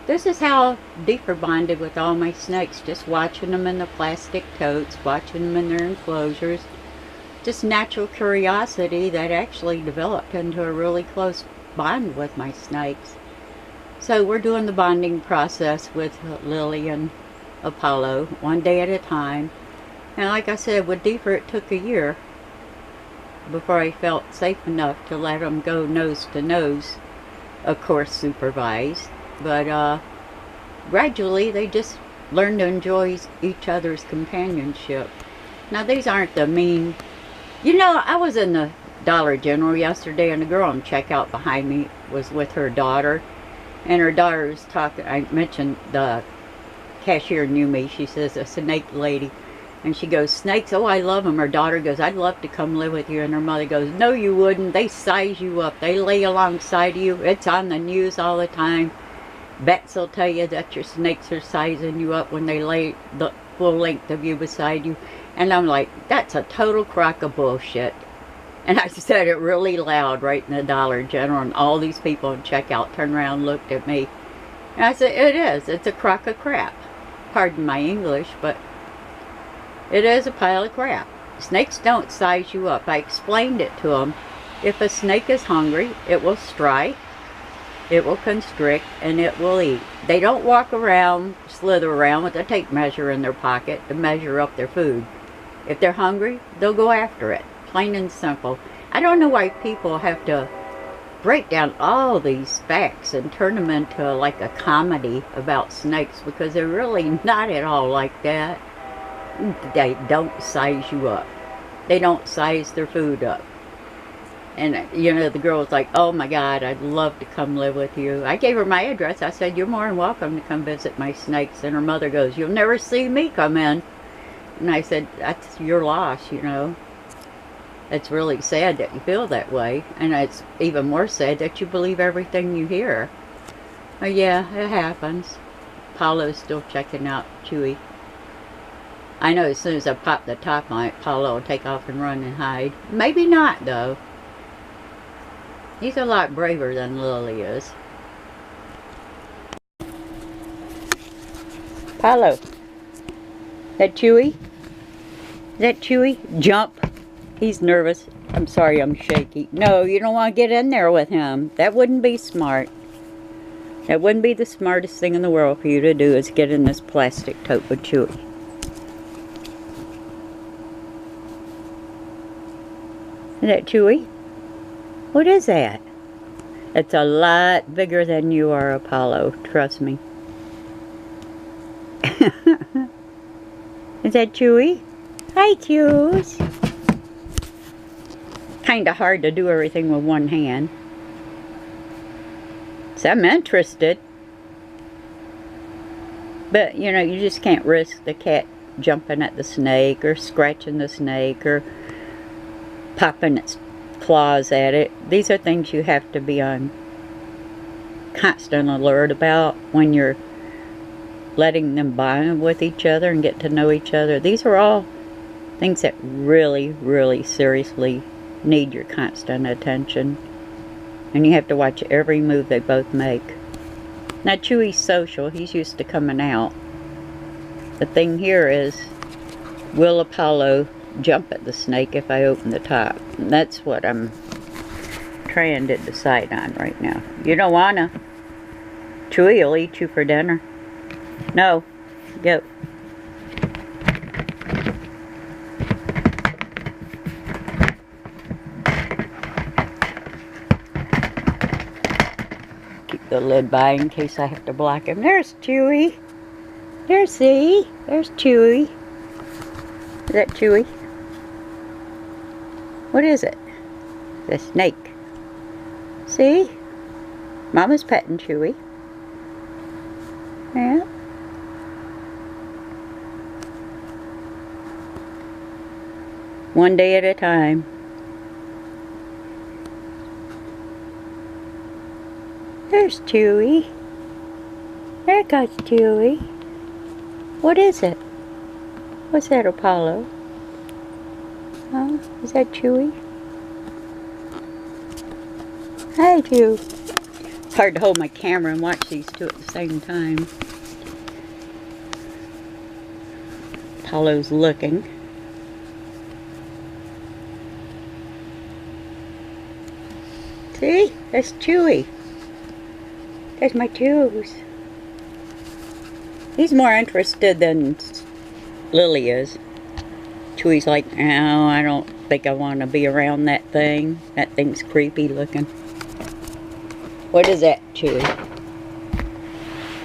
This is how deeper bonded with all my snakes, just watching them in the plastic totes, watching them in their enclosures. Just natural curiosity that actually developed into a really close bond with my snakes. So we're doing the bonding process with Lily and Apollo, one day at a time. And like I said, with Deeper it took a year before I felt safe enough to let them go nose to nose, of course supervised. But gradually they just learned to enjoy each other's companionship. Now these aren't the mean... You know, I was in the Dollar General yesterday and the girl on checkout behind me was with her daughter. And her daughter was talking, I mentioned the cashier knew me. She says, a snake lady. And she goes, snakes, oh I love them. Her daughter goes, I'd love to come live with you. And her mother goes, no you wouldn't. They size you up. They lay alongside you. It's on the news all the time. Vets will tell you that your snakes are sizing you up when they lay the full length of you beside you. And I'm like, that's a total crock of bullshit. And I said it really loud right in the Dollar General, and all these people in checkout turned around and looked at me. And I said, it is. It's a crock of crap. Pardon my English, but it is a pile of crap. Snakes don't size you up. I explained it to them. If a snake is hungry, it will strike, it will constrict, and it will eat. They don't walk around, slither around with a tape measure in their pocket to measure up their food. If they're hungry, they'll go after it. Plain and simple. I don't know why people have to break down all these facts and turn them into like a comedy about snakes, because they're really not at all like that. They don't size you up. They don't size their food up. And you know, the girl was like, oh my God, I'd love to come live with you. I gave her my address. I said, you're more than welcome to come visit my snakes. And her mother goes, you'll never see me come in. And I said, that's your loss, you know. It's really sad that you feel that way, and it's even more sad that you believe everything you hear. Oh yeah, it happens. Paulo's still checking out Chewy. I know as soon as I pop the top on it, Paulo will take off and run and hide. Maybe not, though. He's a lot braver than Lily is. Paulo. That Chewy? Is that Chewy? Jump. He's nervous. I'm sorry, I'm shaky. No, you don't want to get in there with him. That wouldn't be smart. That wouldn't be the smartest thing in the world for you to do, is get in this plastic tote with Chewy. Is that Chewy? What is that? It's a lot bigger than you are, Apollo. Trust me. Is that Chewy? Hi, Chews. Kind of hard to do everything with one hand. So I'm interested. But, you know, you just can't risk the cat jumping at the snake or scratching the snake or popping its claws at it. These are things you have to be on constant alert about when you're letting them bond with each other and get to know each other. These are all things that really, really seriously need your constant attention, and you have to watch every move they both make. Now Chewy's social, he's used to coming out. The thing here is, will Apollo jump at the snake if I open the top? And that's what I'm trying to decide on right now. You don't wanna. Chewy will eat you for dinner. No, go. The lid by in case I have to block him. There's Chewy. There's Chewy. Is that Chewy? What is it? The snake. See? Mama's petting Chewy. Yeah. One day at a time. There's Chewy. There goes Chewy. What is it? What's that, Apollo? Huh? Is that Chewy? Hi, Chew. It's hard to hold my camera and watch these two at the same time. Apollo's looking. See? That's Chewy. There's my toes. He's more interested than Lily is. Chewy's like, oh, I don't think I want to be around that thing. That thing's creepy looking. What is that, Chewy?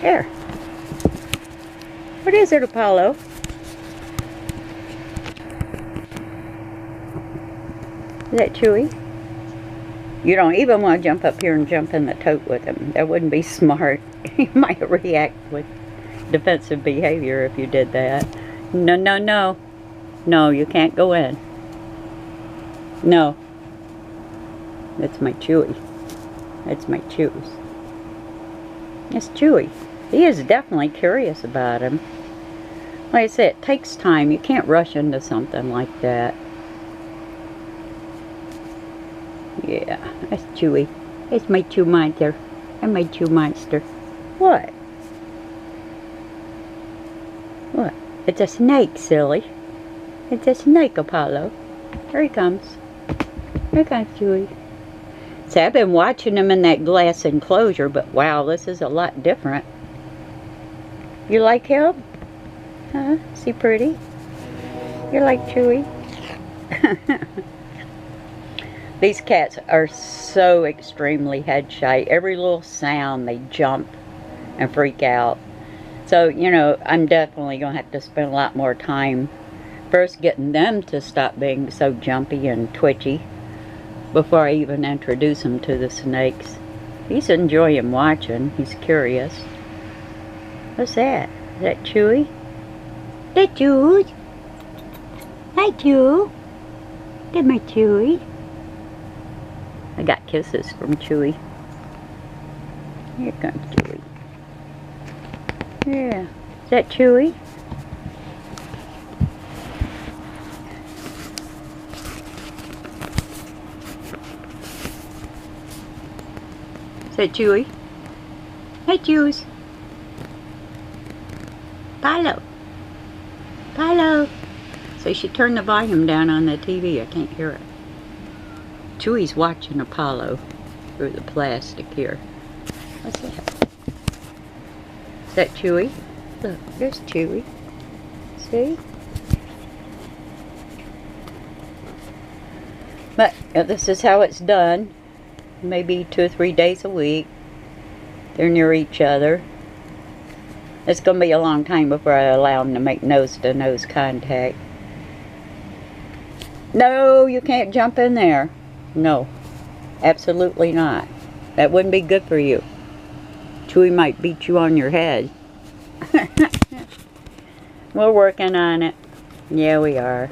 There. What is it, Apollo? Is that Chewy? You don't even want to jump up here and jump in the tote with him. That wouldn't be smart. He might react with defensive behavior if you did that. No, no, no. No, you can't go in. No. That's my Chewy. That's my Chews. It's Chewy. He is definitely curious about him. Like I said, it takes time. You can't rush into something like that. Yeah, that's Chewy. It's my Chew monster. And my Chew monster. What? What? It's a snake, silly. It's a snake, Apollo. Here he comes. Here comes Chewy. See, I've been watching him in that glass enclosure, but wow, this is a lot different. You like him? Huh? Is he pretty? You like Chewy? These cats are so extremely head shy. Every little sound, they jump and freak out. So, you know, I'm definitely going to have to spend a lot more time first getting them to stop being so jumpy and twitchy before I even introduce them to the snakes. He's enjoying watching. He's curious. What's that? Is that Chewy? That Chewy? Hi, Chewy. That's my Chewy. I got kisses from Chewy. Here comes Chewy. Yeah. Is that Chewy? Is that Chewy? Hey, Chews. Apollo. Apollo. So she turned the volume down on the TV. I can't hear it. Chewy's watching Apollo through the plastic here. What's that? Is that Chewy? Look, there's Chewy. See? But this is how it's done. Maybe 2 or 3 days a week. They're near each other. It's going to be a long time before I allow them to make nose-to-nose contact. No, you can't jump in there. No, absolutely not. That wouldn't be good for you. Chewy might beat you on your head. We're working on it. Yeah, we are.